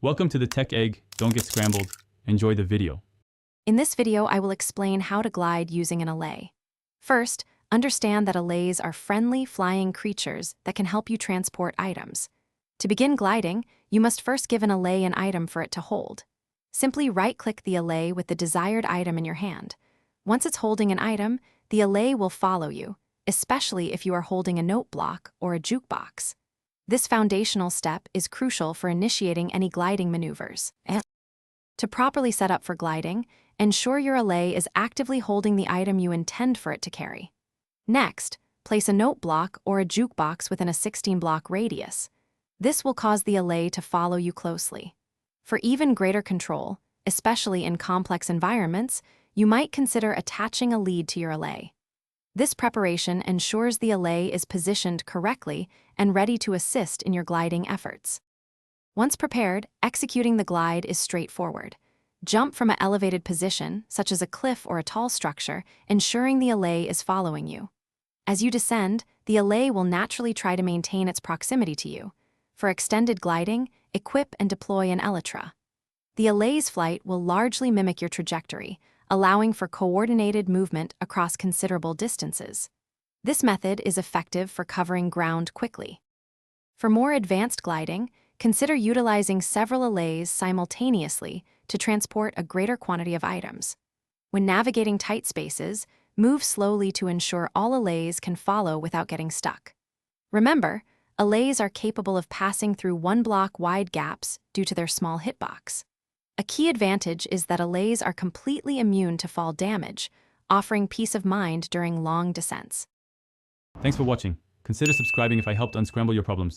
Welcome to the Tech Egg. Don't get scrambled. Enjoy the video. In this video, I will explain how to glide using an allay. First, understand that allays are friendly, flying creatures that can help you transport items. To begin gliding, you must first give an allay an item for it to hold. Simply right-click the allay with the desired item in your hand. Once it's holding an item, the allay will follow you, especially if you are holding a note block or a jukebox. This foundational step is crucial for initiating any gliding maneuvers. To properly set up for gliding, ensure your allay is actively holding the item you intend for it to carry. Next, place a note block or a jukebox within a 16-block radius. This will cause the allay to follow you closely. For even greater control, especially in complex environments, you might consider attaching a lead to your allay. This preparation ensures the allay is positioned correctly and ready to assist in your gliding efforts. Once prepared, executing the glide is straightforward. Jump from an elevated position, such as a cliff or a tall structure, ensuring the allay is following you. As you descend, the allay will naturally try to maintain its proximity to you. For extended gliding, equip and deploy an elytra. The allay's flight will largely mimic your trajectory, allowing for coordinated movement across considerable distances. This method is effective for covering ground quickly. For more advanced gliding, consider utilizing several allays simultaneously to transport a greater quantity of items. When navigating tight spaces, move slowly to ensure all allays can follow without getting stuck. Remember, allays are capable of passing through one-block-wide gaps due to their small hitbox. A key advantage is that allays are completely immune to fall damage, offering peace of mind during long descents. Thanks for watching. Consider subscribing if I helped unscramble your problems.